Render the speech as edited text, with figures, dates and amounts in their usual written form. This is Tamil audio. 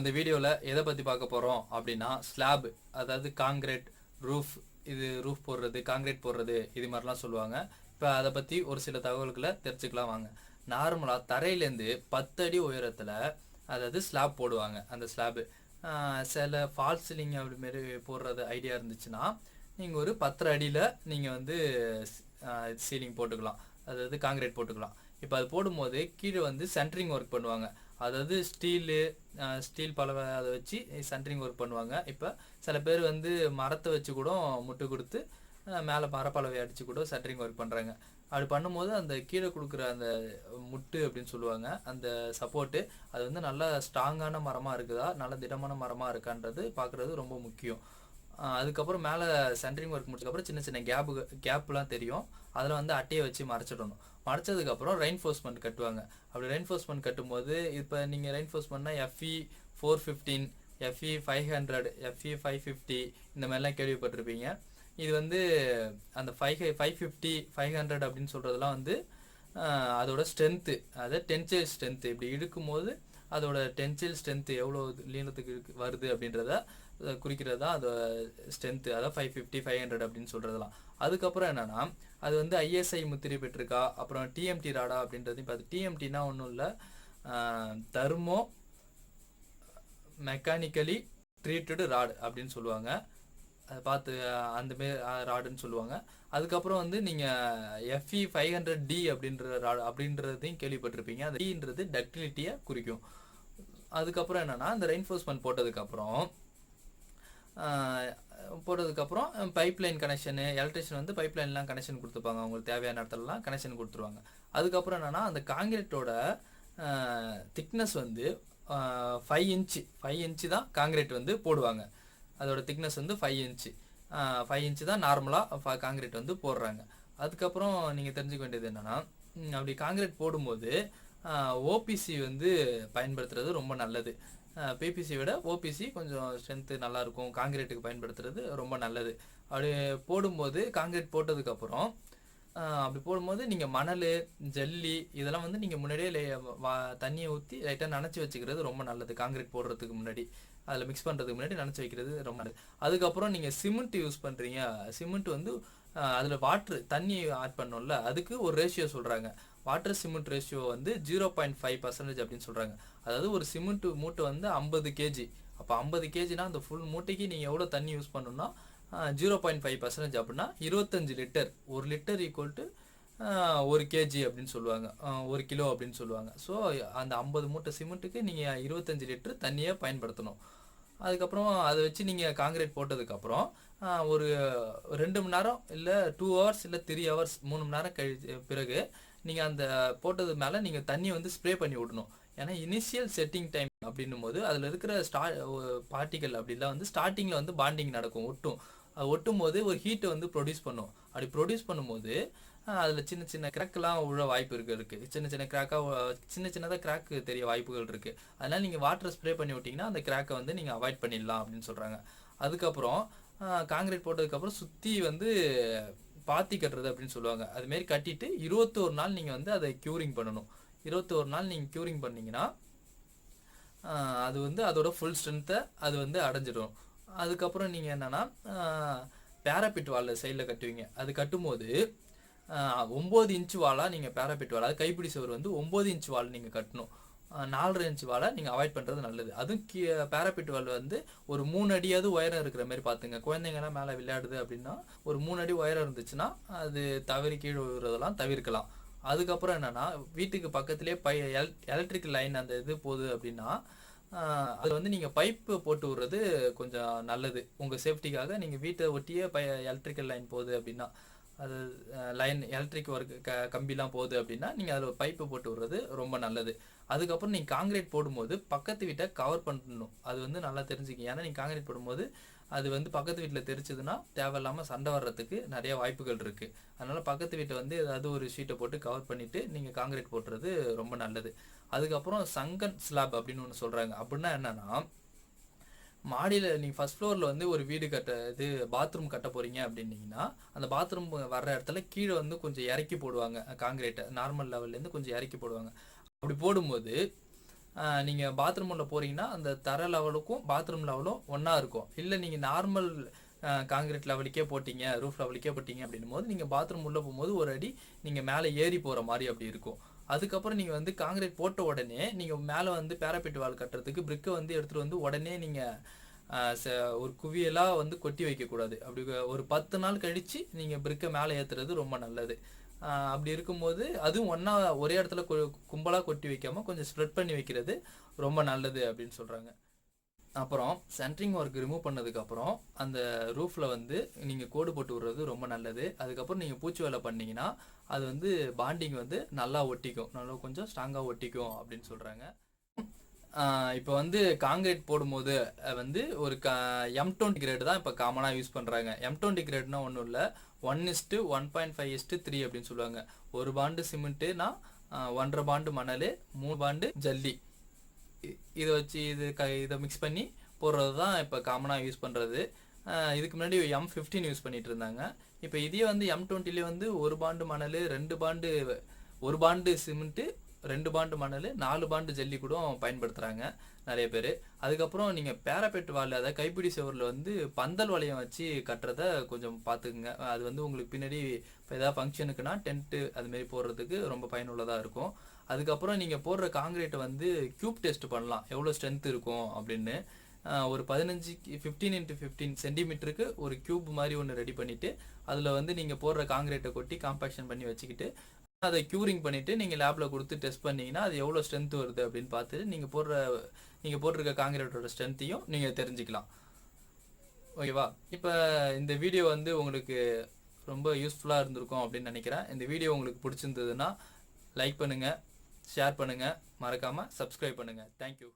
இந்த வீடியோவில் எதை பற்றி பார்க்க போகிறோம் அப்படின்னா ஸ்லாப், அதாவது காங்கிரீட் ரூஃப், இது ரூஃப் போடுறது, காங்கிரீட் போடுறது, இது மாதிரிலாம் சொல்லுவாங்க. இப்போ அதை பற்றி ஒரு சில தகவல்களை தெரிஞ்சுக்கலாம் வாங்க. நார்மலாக தரையிலேருந்து 10 அடி உயரத்தில் அதாவது ஸ்லாப் போடுவாங்க. அந்த ஸ்லாபு சில ஃபால்ஸ் சீலிங் அப்படிமாரி போடுறது ஐடியா இருந்துச்சுன்னா நீங்கள் ஒரு 10 அடியில் நீங்கள் வந்து சீலிங் போட்டுக்கலாம், அதாவது காங்கிரீட் போட்டுக்கலாம். இப்போ அது போடும்போது கீழே வந்து சென்ட்ரிங் ஒர்க் பண்ணுவாங்க, அதாவது ஸ்டீல் பலவை அதை வச்சு சென்ட்ரிங் ஒர்க் பண்ணுவாங்க. இப்போ சில பேர் வந்து மரத்தை வச்சு கூட முட்டு கொடுத்து மேலே மரப்பலவை அடித்து கூட சென்ட்ரிங் ஒர்க் பண்ணுறாங்க. அப்படி பண்ணும்போது அந்த கீழே கொடுக்குற அந்த முட்டு அப்படின்னு சொல்லுவாங்க, அந்த சப்போர்ட்டு அது வந்து நல்லா ஸ்ட்ராங்கான மரமாக இருக்குதா, நல்ல திடமான மரமாக இருக்கான்றது பார்க்குறது ரொம்ப முக்கியம். அதுக்கப்புறம் மேலே சென்ட்ரிங் ஒர்க் முடிச்சதுக்கப்புறம் சின்ன சின்ன கேப்லாம் தெரியும், அதில் வந்து அட்டையை வச்சு மறைச்சிடணும். மறைச்சதுக்கப்புறம் ரெயின்ஃபோர்ஸ்மெண்ட் கட்டுவாங்க. அப்படி ரெயின்ஃபோர்ஸ்மெண்ட் கட்டும்போது இப்போ நீங்கள் ரெயின்ஃபோர்ஸ்மெண்ட்னா FE 415, FE 500, FE 550 இந்த மாதிரிலாம் கேள்விப்பட்டிருப்பீங்க. இது வந்து அந்த 550 500 அப்படின்னு சொல்கிறதுலாம் வந்து அதோட ஸ்ட்ரென்த்து, அதாவது டென்சைல் ஸ்ட்ரென்த்து. இப்படி இழுக்கும்போது அதோட டென்சைல் ஸ்ட்ரென்த்து எவ்வளோ நீளத்துக்கு வருது அப்படின்றத குறிக்கிறது தான் அதோட ஸ்ட்ரென்த்து, அதாவது 550 500 அப்படின்னு சொல்கிறதுலாம். அதுக்கப்புறம் என்னென்னா அது வந்து ISI முத்திரை பெற்றிருக்கா, அப்புறம் TMT ராடா அப்படின்றதையும் பார்த்து. TMTனா ஒன்றும் இல்லை, தெர்மோ மெக்கானிக்கலி ட்ரீட்டடு ராடு அப்படின்னு சொல்லுவாங்க. அதை பார்த்து அந்தமாரி ராடுன்னு சொல்லுவாங்க. அதுக்கப்புறம் வந்து நீங்கள் FE 500D அப்படின்ற ராடு அப்படின்றதையும் கேள்விப்பட்டிருப்பீங்க. அந்த டீன்றது டக்டிலிட்டியை குறிக்கும். அதுக்கப்புறம் என்னென்னா இந்த ரெயின்ஃபோர்ஸ்மெண்ட் போட்டதுக்கப்புறம் பைப்லைன் கனெக்ஷனு, எலக்ட்ரிஷியன் வந்து பைப்லைன்லாம் கனெக்ஷன் கொடுத்துப்பாங்க, அவங்களுக்கு தேவையான இடத்துலலாம் கனெக்ஷன் கொடுத்துருவாங்க. அதுக்கப்புறம் என்னென்னா அந்த காங்கிரீட்டோட திக்னஸ் வந்து 5 இன்ச்சு தான் காங்கிரீட் வந்து போடுவாங்க. அதோட திக்னஸ் வந்து 5 இன்ச்சு தான் நார்மலாக காங்கிரீட் வந்து போடுறாங்க. அதுக்கப்புறம் நீங்கள் தெரிஞ்சுக்க வேண்டியது என்னென்னா, அப்படி காங்கிரீட் போடும்போது OPC வந்து பயன்படுத்துறது ரொம்ப நல்லது. PPC விட OPC கொஞ்சம் ஸ்ட்ரென்த்து நல்லாயிருக்கும், காங்கிரீட்டுக்கு பயன்படுத்துறது ரொம்ப நல்லது. அப்படி போடும்போது காங்கிரீட் போட்டதுக்கப்புறம் அப்படி போடும்போது நீங்கள் மணல், ஜல்லி இதெல்லாம் வந்து நீங்கள் முன்னாடியே தண்ணியை ஊற்றி லைட்டாக நனைச்சி வச்சுக்கிறது ரொம்ப நல்லது. காங்கிரீட் போடுறதுக்கு முன்னாடி, அதில் மிக்ஸ் பண்ணுறதுக்கு முன்னாடி நனைச்சி வைக்கிறது ரொம்ப நல்லது. அதுக்கப்புறம் நீங்கள் சிமெண்ட் யூஸ் பண்ணுறீங்க, சிமெண்ட் வந்து அதில் தண்ணி ஆட் பண்ணோம்ல, அதுக்கு ஒரு ரேஷியோ சொல்கிறாங்க. வாட்டர் சிமெண்ட் ரேஷியோ வந்து 0.5% அப்படின்னு சொல்கிறாங்க. அதாவது ஒரு சிமெண்ட் மூட்டை வந்து 50 kg, அப்போ 50 kgனா அந்த ஃபுல் மூட்டைக்கு நீங்கள் எவ்வளோ தண்ணி யூஸ் பண்ணணும்னா 0.5% அப்படின்னா 25 litre. 1 litre equal to 1 kg அப்படின்னு சொல்லுவாங்க, 1 கிலோ அப்படின்னு சொல்லுவாங்க. ஸோ அந்த 50 மூட்டை சிமெண்ட்டுக்கு நீங்கள் 25 லிட்டர் தண்ணியை பயன்படுத்தணும். அதுக்கப்புறம் அதை வச்சு நீங்கள் காங்கிரீட் போட்டதுக்கப்புறம் ஒரு 2 மணி நேரம் இல்லை 2 hours இல்லை 3 hours 3 மணி நேரம் பிறகு நீங்கள் அந்த போட்டது மேலே நீங்கள் தண்ணி வந்து ஸ்ப்ரே பண்ணி விடணும். ஏன்னா இனிஷியல் செட்டிங் டைம் அப்படின்னும் போது அதில் இருக்கிற பார்ட்டிக்கல் அப்படிலாம் வந்து ஸ்டார்டிங்கில் வந்து பாண்டிங் நடக்கும், ஒட்டும் போது ஒரு ஹீட்டை வந்து ப்ரொடியூஸ் பண்ணும். அப்படி ப்ரொடியூஸ் பண்ணும்போது அதில் சின்ன சின்ன கிராக்கெலாம் உள்ள வாய்ப்பு இருக்குது, சின்ன சின்னதாக கிராக்கு தெரிய வாய்ப்புகள் இருக்குது. அதனால் நீங்கள் வாட்டர் ஸ்ப்ரே பண்ணி விட்டிங்கன்னா அந்த கிராக்கை வந்து நீங்கள் அவாய்ட் பண்ணிடலாம் அப்படின்னு சொல்கிறாங்க. அதுக்கப்புறம் காங்கிரீட் போட்டதுக்கப்புறம் சுற்றி வந்து பாத்தி கட்டுறது அப்படின்னு சொல்லுவாங்க. அதுமாரி கட்டிட்டு 21 நாள் நீங்கள் வந்து அதை க்யூரிங் பண்ணணும். 21 நாள் நீங்கள் க்யூரிங் பண்ணிங்கன்னா அது வந்து அதோட ஃபுல் ஸ்ட்ரென்த்தை அது வந்து அடைஞ்சிடும். அதுக்கப்புறம் நீங்கள் என்னென்னா பேராபிட் வாலில் சைடில் கட்டுவீங்க. அது கட்டும்போது 9 இன்ச்சு வாலாக நீங்கள் பேராபிட் வால், அது கைப்பிடி சுவர் வந்து 9 இன்ச்சு வால் நீங்கள் கட்டணும். 4.5 இன்ச்சு வாலை நீங்கள் அவாய்ட் பண்ணுறது நல்லது. அதுவும் பேராபிட் வால் வந்து ஒரு 3 அடியாவது உயரம் இருக்கிற மாதிரி பார்த்துங்க. குழந்தைங்கலாம் மேலே விளையாடுது அப்படின்னா ஒரு 3 அடி உயரம் இருந்துச்சுன்னா அது தவறி கீழே விழுறதெல்லாம் தவிர்க்கலாம். அதுக்கப்புறம் என்னென்னா வீட்டுக்கு பக்கத்துலேயே எலக்ட்ரிக்கல் லைன் அந்த இது போகுது அப்படின்னா அது வந்து நீங்கள் பைப்பு போட்டு விடுறது கொஞ்சம் நல்லது. உங்கள் சேஃப்டிக்காக நீங்கள் வீட்டை ஒட்டியே எலக்ட்ரிக்கல் லைன் போகுது அப்படின்னா, அது லைன் எலக்ட்ரிக் ஒர்க் கம்பிலாம் போகுது அப்படின்னா நீங்கள் அதில் பைப்பு போட்டு விடுறது ரொம்ப நல்லது. அதுக்கப்புறம் நீங்கள் காங்கிரீட் போடும்போது பக்கத்து வீட்டை கவர் பண்ணணும், அது வந்து நல்லா தெரிஞ்சுக்க. ஏன்னா நீங்கள் காங்கிரீட் போடும்போது அது வந்து பக்கத்து வீட்டில் தெரிச்சதுன்னா தேவையில்லாமல் சண்டை வர்றதுக்கு நிறைய வாய்ப்புகள் இருக்குது. அதனால் பக்கத்து வீட்டை வந்து ஏதாவது ஒரு ஷீட்டை போட்டு கவர் பண்ணிவிட்டு நீங்கள் காங்கிரீட் போட்டுறது ரொம்ப நல்லது. அதுக்கப்புறம் சங்கன் ஸ்லாப் அப்படின்னு ஒன்று சொல்கிறாங்க. அப்படின்னா என்னென்னா, மாடியில் நீங்கள் ஃபஸ்ட் ஃப்ளோரில் வந்து ஒரு வீடு பாத்ரூம் கட்ட போகிறீங்க அப்படின்னீங்கன்னா அந்த பாத்ரூம் வர்ற இடத்துல கீழே வந்து கொஞ்சம் இறக்கி போடுவாங்க காங்கிரீட்டை, நார்மல் லெவல்லேருந்து கொஞ்சம் இறக்கி போடுவாங்க. அப்படி போடும்போது நீங்கள் பாத்ரூம் உள்ள போகிறீங்கன்னா அந்த தர லெவலுக்கும் பாத்ரூம் லெவலும் ஒன்றா இருக்கும். இல்லை நீங்கள் நார்மல் காங்கிரீட் லெவலுக்கே போட்டிங்க, ரூஃப் லெவலுக்கே போட்டிங்க அப்படின்னும் போது நீங்கள் பாத்ரூம் உள்ளே போகும்போது ஒரு அடி நீங்கள் மேலே ஏறி போகிற மாதிரி அப்படி இருக்கும். அதுக்கப்புறம் நீங்கள் வந்து காங்கிரீட் போட்ட உடனே நீங்கள் மேலே வந்து பேராபெட் வால் கட்டுறதுக்கு பிரிக்கை வந்து எடுத்துகிட்டு வந்து உடனே நீங்கள் ஒரு குவியலாக வந்து கொட்டி வைக்கக்கூடாது. அப்படி ஒரு 10 நாள் கழித்து நீங்கள் பிரிக்கை மேலே ஏற்றுறது ரொம்ப நல்லது. அப்படி இருக்கும்போது அதுவும் ஒரே இடத்துல கும்பலாக கொட்டி வைக்காமல் கொஞ்சம் ஸ்ப்ரெட் பண்ணி வைக்கிறது ரொம்ப நல்லது அப்படின்னு சொல்கிறாங்க. அப்புறம் சென்ட்ரிங் ஒர்க் ரிமூவ் பண்ணதுக்கப்புறம் அந்த ரூஃபில் வந்து நீங்கள் கோடு போட்டு விடுறது ரொம்ப நல்லது. அதுக்கப்புறம் நீங்கள் பூச்சி வேலை பண்ணிங்கன்னா அது வந்து பாண்டிங் வந்து நல்லா ஒட்டிக்கும், நல்லா கொஞ்சம் ஸ்ட்ராங்காக ஒட்டிக்கும் அப்படின்னு சொல்கிறாங்க. இப்போ வந்து காங்கிரீட் போடும்போது வந்து ஒரு M20 கிரேடு தான் இப்போ காமனாக யூஸ் பண்ணுறாங்க. M20 கிரேட்னா ஒன்றும் இல்லை, 1:1.5:3 அப்படின்னு சொல்லுவாங்க. 1 பாண்டு சிமெண்ட்டுனா 1.5 பாண்டு மணல், 3 பாண்டு ஜல்லி, இதை வச்சு இதை மிக்ஸ் பண்ணி போடுறது தான் இப்போ காமனாக யூஸ் பண்ணுறது. இதுக்கு முன்னாடி M15 யூஸ் பண்ணிட்டு இருந்தாங்க. இப்போ இதே வந்து M20லே வந்து 1 பாண்டு மணல், 1 பாண்டு சிமெண்ட்டு, 2 பாண்டு மணல், 4 பாண்டு ஜல்லி கூட பயன்படுத்துகிறாங்க நிறைய பேர். அதுக்கப்புறம் நீங்கள் பேராபெட் வால், அதாவது கைப்பிடி சுவரில் வந்து பந்தல் வளையம் வச்சு கட்டுறத கொஞ்சம் பார்த்துக்குங்க. அது வந்து உங்களுக்கு பின்னாடி இப்போ ஏதாவது ஃபங்க்ஷனுக்குன்னா டென்ட்டு அதுமாரி போடுறதுக்கு ரொம்ப பயனுள்ளதாக இருக்கும். அதுக்கப்புறம் நீங்கள் போடுற காங்கிரீட்டை வந்து க்யூப் டெஸ்ட் பண்ணலாம், எவ்வளோ ஸ்ட்ரென்த் இருக்கும் அப்படின்னு. ஒரு 15x15 சென்டிமீட்டருக்கு ஒரு க்யூப் மாதிரி ஒன்று ரெடி பண்ணிவிட்டு அதில் வந்து நீங்கள் போடுற காங்கிரீட்டை கொட்டி காம்பேக்ஷன் பண்ணி வச்சுக்கிட்டு அதை க்யூரிங் பண்ணிவிட்டு நீங்கள் லேபில் கொடுத்து டெஸ்ட் பண்ணிங்கன்னா அது எவ்வளோ ஸ்ட்ரென்த் வருது அப்படின்னு பார்த்துட்டு நீங்கள் போட்டிருக்க காங்கிரீட்டோட ஸ்ட்ரென்த்தையும் நீங்கள் தெரிஞ்சுக்கலாம். ஓகேவா? இப்போ இந்த வீடியோ வந்து உங்களுக்கு ரொம்ப யூஸ்ஃபுல்லாக இருந்திருக்கும் அப்படின்னு நினைக்கிறேன். இந்த வீடியோ உங்களுக்கு பிடிச்சிருந்ததுன்னா லைக் பண்ணுங்கள், ஷேர் பண்ணுங்கள், மறக்காமல் சப்ஸ்கிரைப் பண்ணுங்கள். தேங்க்யூ.